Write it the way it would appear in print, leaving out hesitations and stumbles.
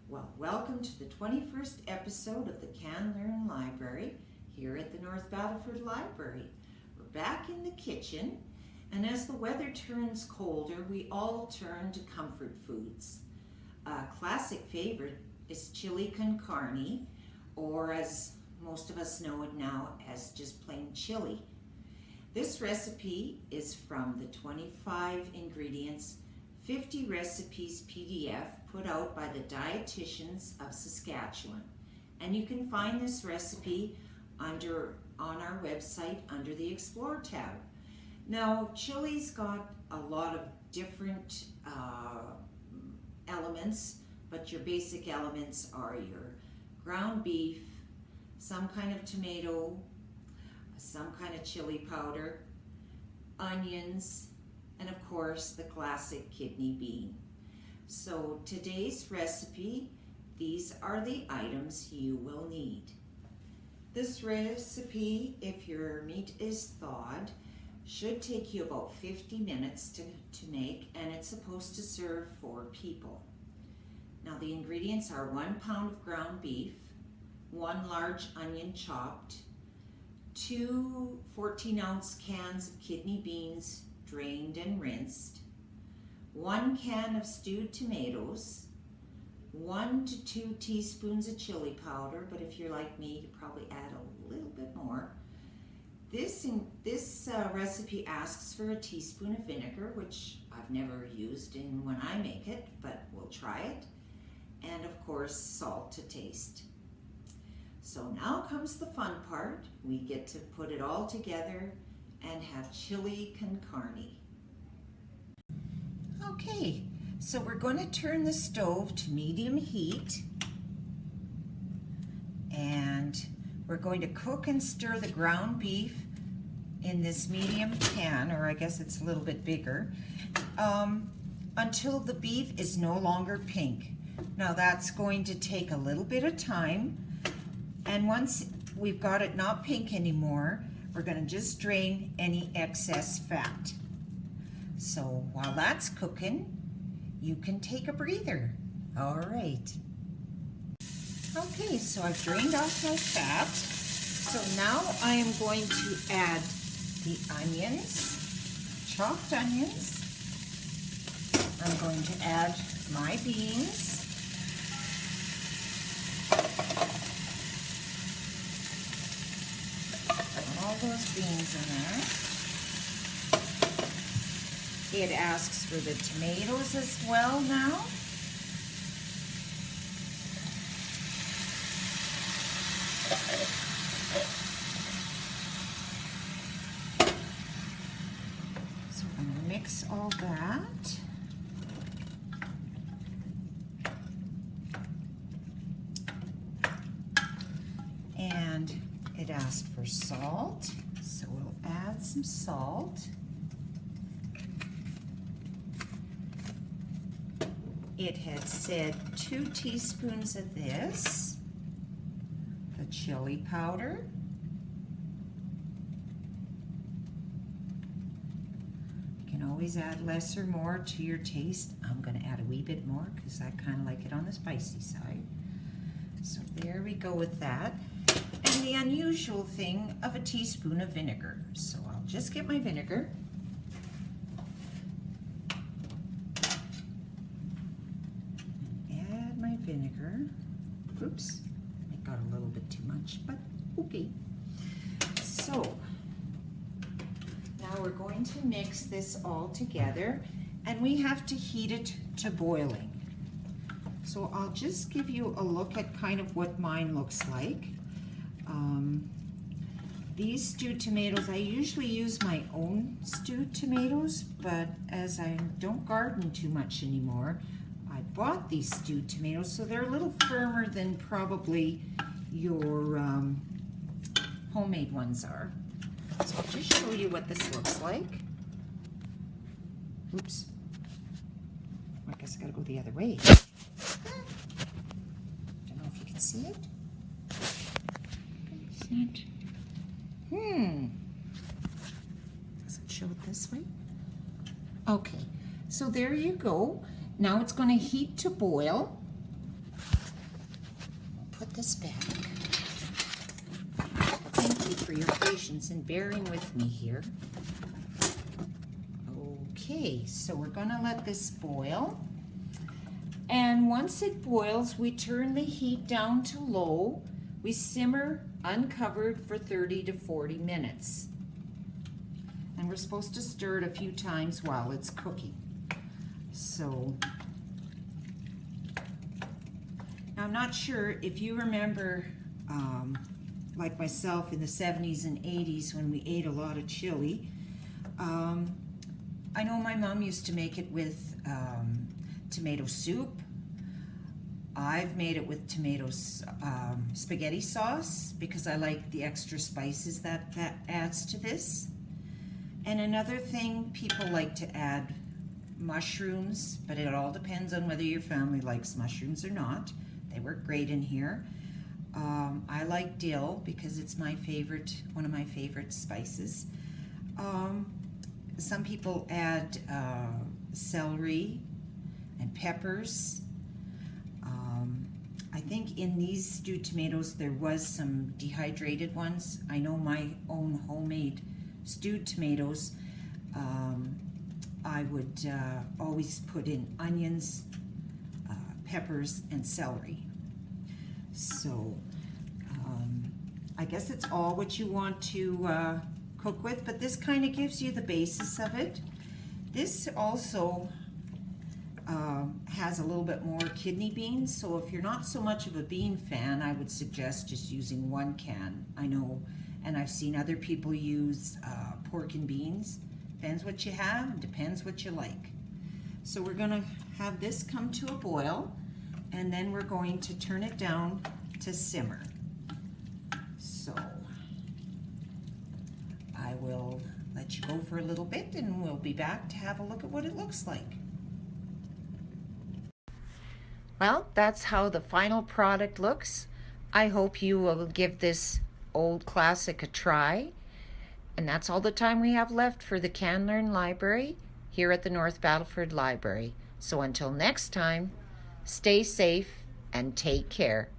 Well, welcome to the 21st episode of the Can Learn Library here at the North Battleford Library. We're back in the kitchen, and as the weather turns colder, we all turn to comfort foods. A classic favorite is chili con carne, or as most of us know it now as just plain chili. This recipe is from the 25 ingredients 50 recipes PDF put out by the Dietitians of Saskatchewan. And you can find this recipe on our website under the Explore tab. Now, chili's got a lot of different elements, but your basic elements are your ground beef, some kind of tomato, some kind of chili powder, onions, and of course the classic kidney bean. So today's recipe, these are the items you will need. This recipe, if your meat is thawed, should take you about 50 minutes to make, and it's supposed to serve 4 people. Now the ingredients are 1 pound of ground beef, 1 large onion chopped, 2 14-ounce cans of kidney beans drained and rinsed, 1 can of stewed tomatoes, 1 to 2 teaspoons of chili powder, but if you're like me, you probably add a little bit more. This recipe asks for a teaspoon of vinegar, which I've never used when I make it, but we'll try it. And of course, salt to taste. So now comes the fun part. We get to put it all together and have chili con carne. Okay, so we're going to turn the stove to medium heat, and we're going to cook and stir the ground beef in this medium pan, or I guess it's a little bit bigger, until the beef is no longer pink. Now that's going to take a little bit of time, and once we've got it not pink anymore, we're going to just drain any excess fat. So while that's cooking, you can take a breather. All right. Okay, so I've drained off my fat. So now I am going to add the onions, chopped onions. I'm going to add my beans. All those beans in there. It asks for the tomatoes as well now. So I'm going to mix all that. And it asked for salt, so we'll add some salt. It had said 2 teaspoons of this, the chili powder, you can always add less or more to your taste. I'm going to add a wee bit more because I kind of like it on the spicy side. So there we go with that. And the unusual thing of a teaspoon of vinegar. So I'll just get my vinegar. Add my vinegar. Oops, I got a little bit too much, but okay. So now we're going to mix this all together, and we have to heat it to boiling. So I'll just give you a look at kind of what mine looks like. These stewed tomatoes, I usually use my own stewed tomatoes, but as I don't garden too much anymore, I bought these stewed tomatoes, so they're a little firmer than probably your homemade ones are. So I'll just show you what this looks like. Oops. I guess I gotta go the other way. Don't know if you can see it. Does it show it this way? Okay, so there you go. Now it's going to heat to boil. this back. Thank you for your patience and bearing with me here. Okay, so we're gonna let this boil. And once it boils, we turn the heat down to low. We simmer uncovered for 30 to 40 minutes. And we're supposed to stir it a few times while it's cooking. So, now I'm not sure if you remember, like myself in the 70s and 80s when we ate a lot of chili. I know my mom used to make it with tomato soup. I've made it with spaghetti sauce because I like the extra spices that adds to this. And another thing, people like to add mushrooms, but it all depends on whether your family likes mushrooms or not. They work great in here. I like dill because it's my favorite, one of my favorite spices. Some people add celery and peppers. I think in these stewed tomatoes there was some dehydrated ones. I know my own homemade stewed tomatoes, I would always put in onions, peppers, and celery. So I guess it's all what you want to cook with, but this kind of gives you the basis of it. This also has a little bit more kidney beans, so if you're not so much of a bean fan, I would suggest just using 1 can. I know, and I've seen other people use pork and beans. Depends what you have, depends what you like. So we're gonna have this come to a boil, and then we're going to turn it down to simmer. So I will let you go for a little bit, and we'll be back to have a look at what it looks like. Well, that's how the final product looks. I hope you will give this old classic a try. And that's all the time we have left for the Can Learn Library here at the North Battleford Library. So until next time, stay safe and take care.